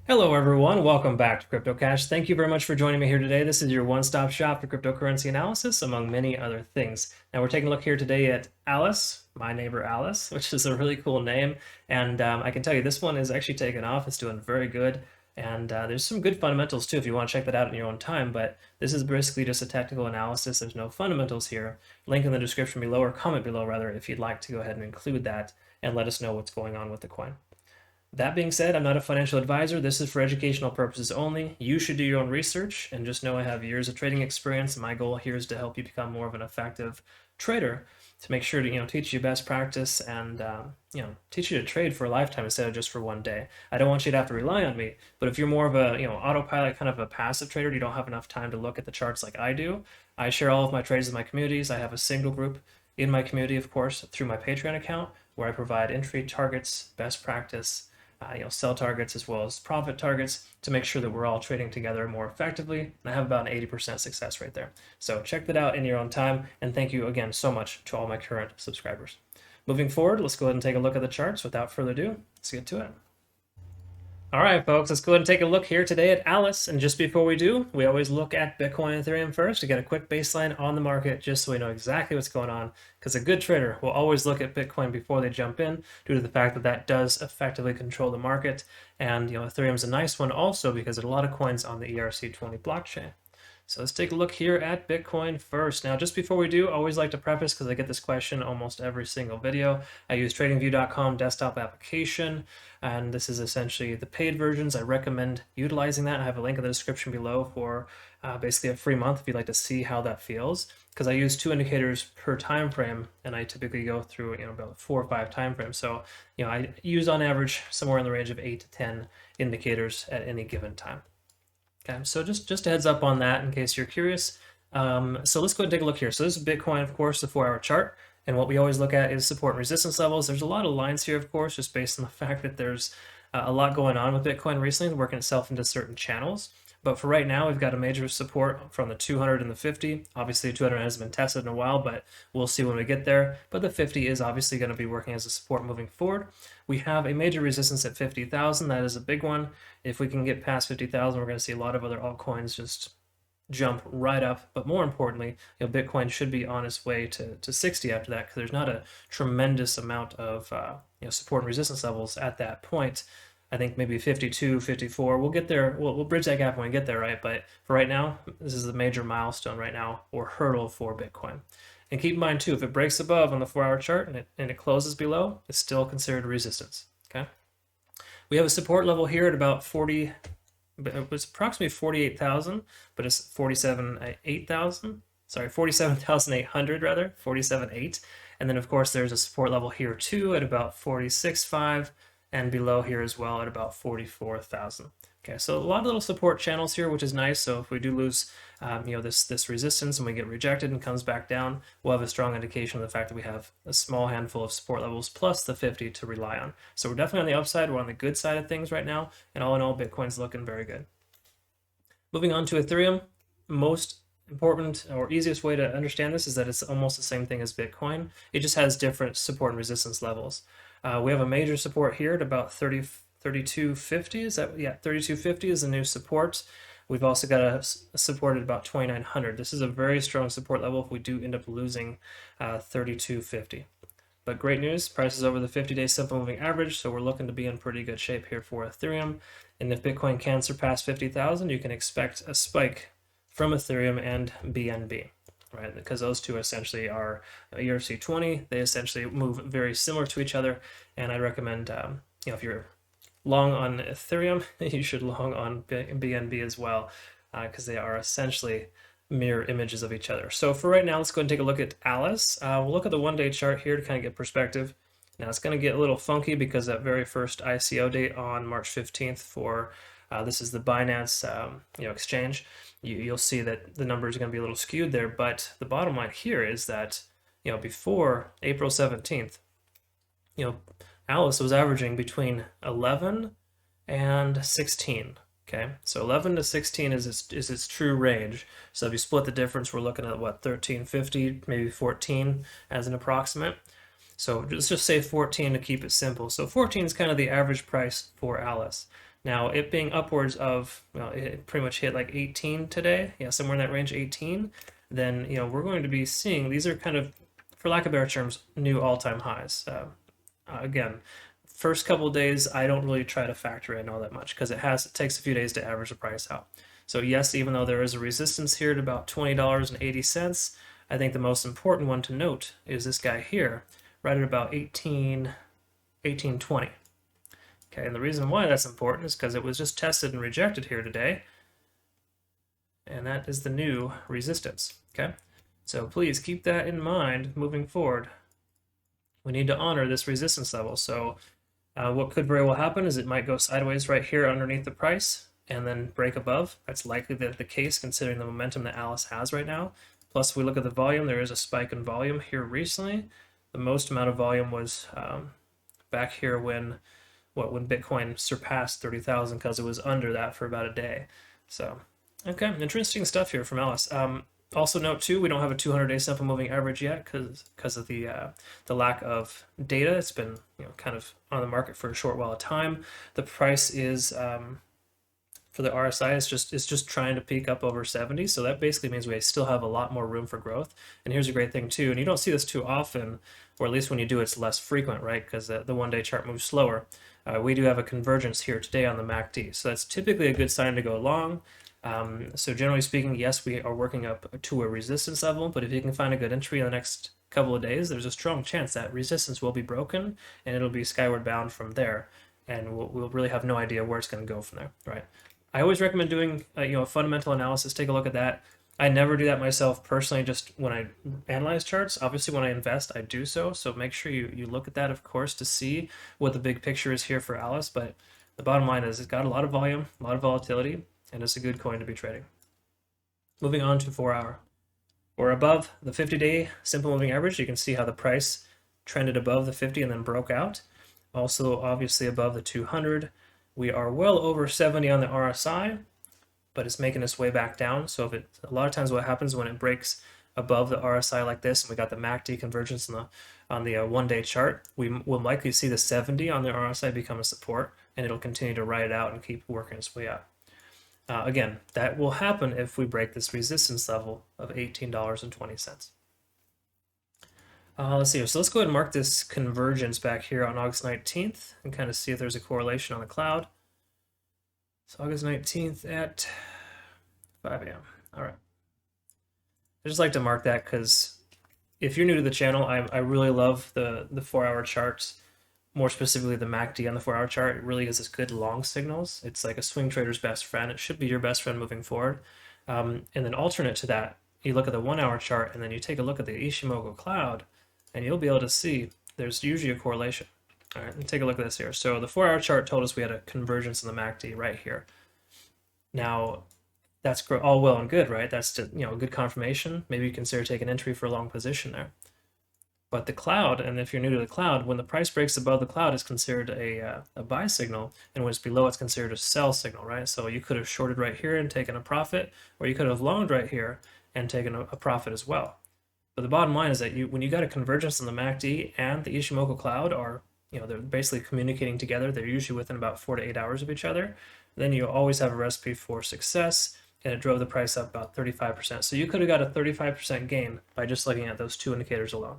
Hello, everyone. Welcome back to Crypto Cash. Thank you very much for joining me here today. This is your one-stop shop for cryptocurrency analysis, among many other things. Now, we're taking a look here today at Alice, my neighbor Alice, which is a really cool name. And I can tell you this one is actually taken off. It's doing very good. And there's some good fundamentals too if you want to check that out in your own time. But this is basically just a technical analysis. There's no fundamentals here. Link in the description below, or comment below rather, if you'd like to go ahead and include that and let us know what's going on with the coin. That being said, I'm not a financial advisor. This is for educational purposes only. You should do your own research and just know I have years of trading experience. My goal here is to help you become more of an effective trader, to make sure to teach you best practice and teach you to trade for a lifetime instead of just for one day. I don't want you to have to rely on me, but if you're more of a autopilot kind of a passive trader, you don't have enough time to look at the charts like I do. I share all of my trades with my communities. I have a single group in my community, of course, through my Patreon account, where I provide entry targets, best practice, sell targets as well as profit targets to make sure that we're all trading together more effectively. And I have about an 80% success rate there. So check that out in your own time. And thank you again so much to all my current subscribers. Moving forward, let's go ahead and take a look at the charts. Without further ado, let's get to it. All right, folks, let's go ahead and take a look here today at Alice. And just before we do, we always look at Bitcoin and Ethereum first to get a quick baseline on the market, just so we know exactly what's going on. Because a good trader will always look at Bitcoin before they jump in, due to the fact that that does effectively control the market. And Ethereum's a nice one also because there's a lot of coins on the ERC20 blockchain. So let's take a look here at Bitcoin first. Now, just before we do, I always like to preface, because I get this question almost every single video. I use TradingView.com desktop application, and this is essentially the paid versions. I recommend utilizing that. I have a link in the description below for basically a free month if you'd like to see how that feels, because I use 2 indicators per time frame, and I typically go through about 4 or 5 time frames. So I use on average somewhere in the range of 8 to 10 indicators at any given time. Okay, so just a heads up on that in case you're curious. So let's go and take a look here. So this is Bitcoin, of course, the 4-hour chart. And what we always look at is support and resistance levels. There's a lot of lines here, of course, just based on the fact that there's a lot going on with Bitcoin recently, working itself into certain channels. But for right now, we've got a major support from the 200 and the 50. Obviously, 200 hasn't been tested in a while, but we'll see when we get there. But the 50 is obviously going to be working as a support moving forward. We have a major resistance at 50,000. That is a big one. If we can get past 50,000, we're going to see a lot of other altcoins just jump right up. But more importantly, Bitcoin should be on its way to 60 after that, because there's not a tremendous amount of support and resistance levels at that point. I think maybe 52, 54. We'll get there. We'll bridge that gap when we get there, right? But for right now, this is the major milestone right now, or hurdle for Bitcoin. And keep in mind too, if it breaks above on the 4-hour chart and it closes below, it's still considered resistance. Okay. We have a support level here at about 40. It was approximately 48,000, but it's 47,800 rather, 47.8. And then of course there's a support level here too at about 46.5. And below here as well at about 44,000. Okay, so a lot of little support channels here, which is nice. So if we do lose, this resistance and we get rejected and comes back down, we'll have a strong indication of the fact that we have a small handful of support levels plus the 50 to rely on. So we're definitely on the upside. We're on the good side of things right now. And all in all, Bitcoin's looking very good. Moving on to Ethereum, most important or easiest way to understand this is that it's almost the same thing as Bitcoin. It just has different support and resistance levels. We have a major support here at about 3250. Is that, yeah, 3250 is the new support. We've also got a support at about 2900. This is a very strong support level if we do end up losing 3250. But great news, price is over the 50-day simple moving average, so we're looking to be in pretty good shape here for Ethereum. And if Bitcoin can surpass 50,000, you can expect a spike from Ethereum and BNB. Right, because those two essentially are ERC20. They essentially move very similar to each other, and I recommend, if you're long on Ethereum, you should long on BNB as well, because they are essentially mirror images of each other. So for right now, let's go ahead and take a look at Alice. We'll look at the 1-day chart here to kind of get perspective. Now it's going to get a little funky because that very first ICO date on March 15th for this is the Binance exchange. You'll see that the numbers are going to be a little skewed there, but the bottom line here is that before April 17th, Alice was averaging between 11 and 16. Okay, so 11 to 16 is its true range. So if you split the difference, we're looking at what, 1350, maybe 14 as an approximate. So let's just say 14 to keep it simple. So 14 is kind of the average price for Alice. Now, it being upwards of, well, it pretty much hit like 18 today, yeah, somewhere in that range, 18, then, we're going to be seeing, these are kind of, for lack of better terms, new all-time highs. Again, first couple of days, I don't really try to factor in all that much because it takes a few days to average the price out. So yes, even though there is a resistance here at about $20.80, I think the most important one to note is this guy here, right at about 1820. Okay, and the reason why that's important is because it was just tested and rejected here today, and that is the new resistance. Okay, so please keep that in mind moving forward. We need to honor this resistance level. So what could very well happen is it might go sideways right here underneath the price and then break above. That's likely the case considering the momentum that Alice has right now. Plus, if we look at the volume, there is a spike in volume here recently. The most amount of volume was back here when Bitcoin surpassed 30,000 because it was under that for about a day. So, okay, interesting stuff here from Alice. Also note too, we don't have a 200-day simple moving average yet because of the lack of data. It's been kind of on the market for a short while of time. The price is for the RSI is just trying to peak up over 70. So that basically means we still have a lot more room for growth. And here's a great thing too, and you don't see this too often, or at least when you do, it's less frequent, right? Because the one-day chart moves slower. We do have a convergence here today on the MACD. So that's typically a good sign to go long. So generally speaking, yes, we are working up to a resistance level, but if you can find a good entry in the next couple of days, there's a strong chance that resistance will be broken and it'll be skyward bound from there. And we'll really have no idea where it's going to go from there, right? I always recommend doing a fundamental analysis. Take a look at that. I never do that myself personally, just when I analyze charts. Obviously, when I invest, I do so. So make sure you look at that, of course, to see what the big picture is here for Alice. But the bottom line is it's got a lot of volume, a lot of volatility, and it's a good coin to be trading. Moving on to 4 hour. We're above the 50-day simple moving average. You can see how the price trended above the 50 and then broke out. Also, obviously, above the 200. We are well over 70 on the RSI, but it's making its way back down. So a lot of times what happens when it breaks above the RSI like this, and we got the MACD convergence on the one-day chart, we will likely see the 70 on the RSI become a support, and it'll continue to ride it out and keep working its way up. Again, that will happen if we break this resistance level of $18.20. Let's see here. So let's go ahead and mark this convergence back here on August 19th and kind of see if there's a correlation on the cloud. So August 19th at 5 a.m. All right. I just like to mark that because if you're new to the channel, I really love the 4-hour charts, more specifically the MACD on the 4-hour chart. It really is this good long signals. It's like a swing trader's best friend. It should be your best friend moving forward. And then alternate to that, you look at the 1-hour chart and then you take a look at the Ishimoku cloud, and you'll be able to see there's usually a correlation. All right, and take a look at this here. So the 4-hour chart told us we had a convergence in the MACD right here. Now, that's all well and good, right? That's a good confirmation. Maybe you consider taking entry for a long position there. But the cloud, and if you're new to the cloud, when the price breaks above the cloud, it's considered a buy signal, and when it's below, it's considered a sell signal, right? So you could have shorted right here and taken a profit, or you could have longed right here and taken a profit as well. But the bottom line is that when you got a convergence in the MACD and the Ishimoku cloud are, they're basically communicating together. They're usually within about 4 to 8 hours of each other. Then you always have a recipe for success, and it drove the price up about 35%. So you could have got a 35% gain by just looking at those two indicators alone.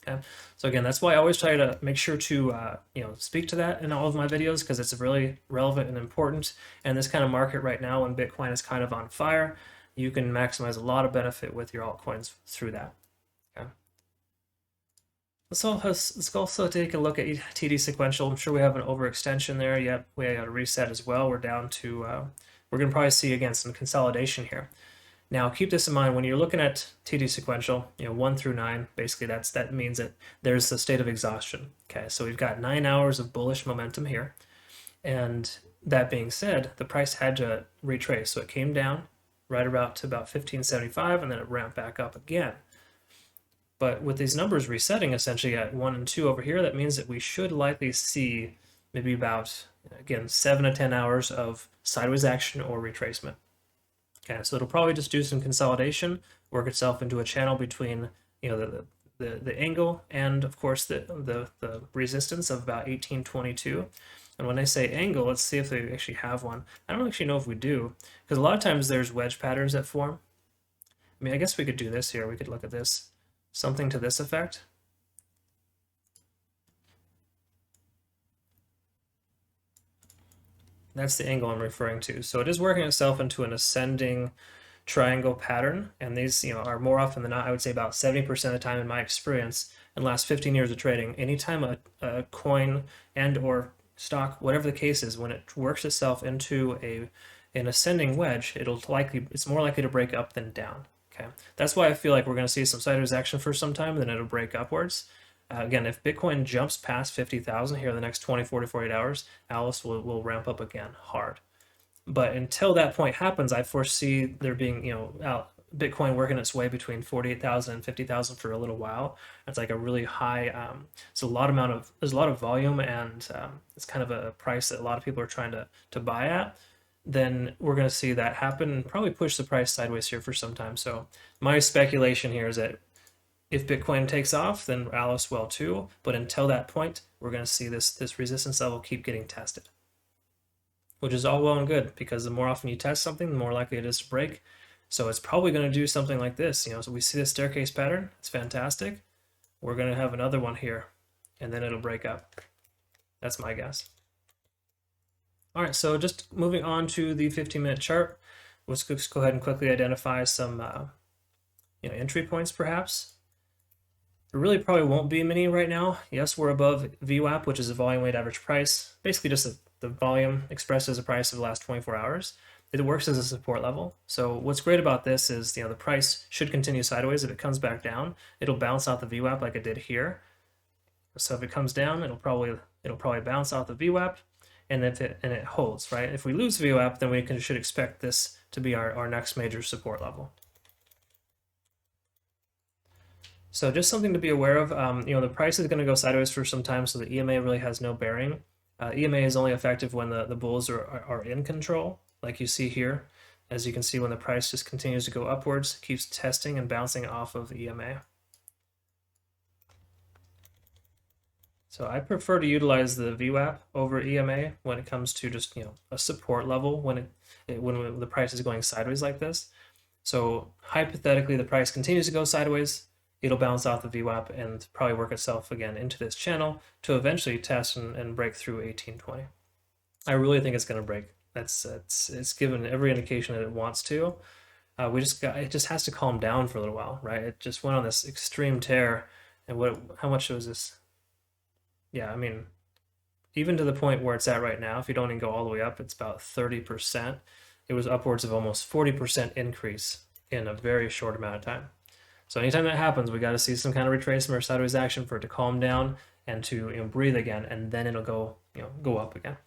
Okay. So again, that's why I always try to make sure to speak to that in all of my videos, because it's really relevant and important. And this kind of market right now, when Bitcoin is kind of on fire, you can maximize a lot of benefit with your altcoins through that. Okay. Let's also take a look at TD sequential. I'm sure we have an overextension there. Yep, we got a reset as well. We're down to, we're going to probably see again some consolidation here. Now, keep this in mind when you're looking at TD sequential, 1 through 9, basically that means that there's the state of exhaustion. Okay, so we've got 9 hours of bullish momentum here. And that being said, the price had to retrace. So it came down right about to about 1575, and then it ramped back up again. But with these numbers resetting essentially at 1 and 2 over here, that means that we should likely see maybe about, again, 7 to 10 hours of sideways action or retracement. Okay, so it'll probably just do some consolidation, work itself into a channel between the angle and of course the resistance of about 1822. And when I say angle, let's see if they actually have one. I don't actually know if we do, because a lot of times there's wedge patterns that form. I mean, I guess we could do this here. We could look at this, something to this effect. That's the angle I'm referring to. So it is working itself into an ascending triangle pattern, and these are more often than not, I would say about 70% of the time in my experience in the last 15 years of trading, anytime a coin and or stock, whatever the case is, when it works itself into an ascending wedge, it's more likely to break up than down. Okay, that's why I feel like we're going to see some sideways action for some time, then it'll break upwards. Again, if Bitcoin jumps past 50,000 here in the next 24 to 48 hours, Alice will ramp up again hard. But until that point happens, I foresee there being, Bitcoin working its way between 48,000 and 50,000 for a little while. It's like a really high, there's a lot of volume, and it's kind of a price that a lot of people are trying to buy at. Then we're going to see that happen and probably push the price sideways here for some time. So my speculation here is that if Bitcoin takes off, then Alice will too. But until that point, we're going to see this resistance level keep getting tested, which is all well and good, because the more often you test something, the more likely it is to break. So it's probably going to do something like this. So we see the staircase pattern. It's fantastic. We're going to have another one here, and then it'll break up. That's my guess. All right, so just moving on to the 15-minute chart, let's go ahead and quickly identify some entry points perhaps. There really probably won't be many right now. Yes, we're above VWAP, which is a volume weighted average price, basically just the volume expressed as a price of the last 24 hours. It works as a support level. So what's great about this is the price should continue sideways. If it comes back down, it'll bounce out the VWAP like it did here. So if it comes down, it'll probably bounce out the VWAP, and it holds, right? If we lose VWAP, then we should expect this to be our next major support level. So just something to be aware of. The price is going to go sideways for some time, so the EMA really has no bearing. EMA is only effective when the bulls are in control, like you see here. As you can see, when the price just continues to go upwards, keeps testing and bouncing off of the EMA. So I prefer to utilize the VWAP over EMA when it comes to just a support level when the price is going sideways like this. So hypothetically, the price continues to go sideways, it'll bounce off the VWAP and probably work itself again into this channel to eventually test and break through 1820. I really think it's going to break. It's given every indication that it wants to. It just has to calm down for a little while, right? It just went on this extreme tear, and how much was this? Yeah, I mean, even to the point where it's at right now, if you don't even go all the way up, it's about 30%. It was upwards of almost 40% increase in a very short amount of time. So anytime that happens, we got to see some kind of retracement or sideways action for it to calm down and to breathe again, and then it'll go up again.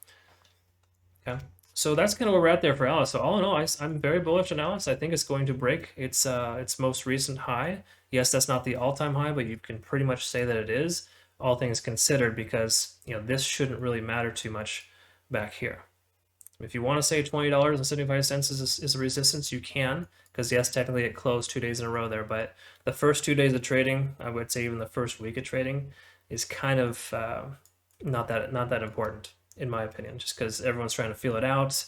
Okay, so that's kind of where we're at there for Alice. So all in all, I'm very bullish on Alice. I think it's going to break its most recent high. Yes, that's not the all-time high, but you can pretty much say that it is, all things considered, because this shouldn't really matter too much back here. If you want to say $20.75 is a resistance, you can, because yes, technically it closed 2 days in a row there, but the first 2 days of trading, I would say even the first week of trading, is kind of not that important in my opinion, just because everyone's trying to feel it out.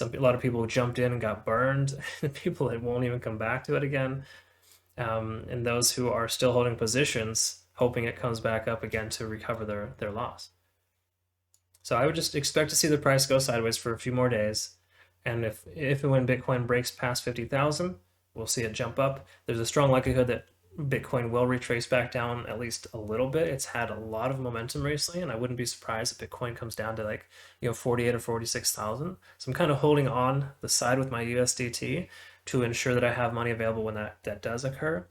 A lot of people jumped in and got burned, people that won't even come back to it again, and those who are still holding positions, hoping it comes back up again to recover their loss. So I would just expect to see the price go sideways for a few more days. And if and when Bitcoin breaks past 50,000, we'll see it jump up. There's a strong likelihood that Bitcoin will retrace back down at least a little bit. It's had a lot of momentum recently, and I wouldn't be surprised if Bitcoin comes down to 48 or 46,000. So I'm kind of holding on the side with my USDT to ensure that I have money available when that does occur.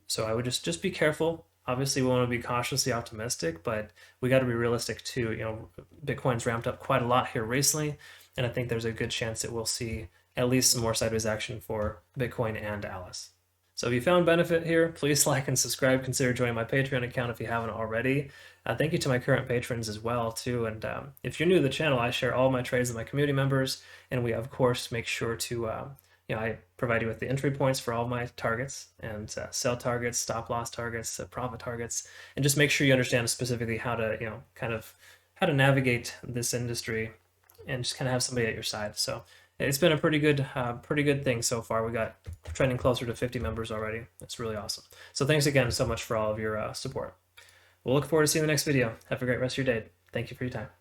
So I would just be careful. Obviously, we want to be cautiously optimistic, but we got to be realistic too. Bitcoin's ramped up quite a lot here recently, and I think there's a good chance that we'll see at least some more sideways action for Bitcoin and Alice. So if you found benefit here, please like and subscribe. Consider joining my Patreon account if you haven't already. Thank you to my current patrons as well too. And if you're new to the channel, I share all my trades with my community members, and we of course make sure to I provide you with the entry points for all my targets and sell targets, stop loss targets, profit targets, and just make sure you understand specifically how to, how to navigate this industry and just kind of have somebody at your side. So it's been a pretty good thing so far. We got trending closer to 50 members already. That's really awesome. So thanks again so much for all of your support. We'll look forward to seeing the next video. Have a great rest of your day. Thank you for your time.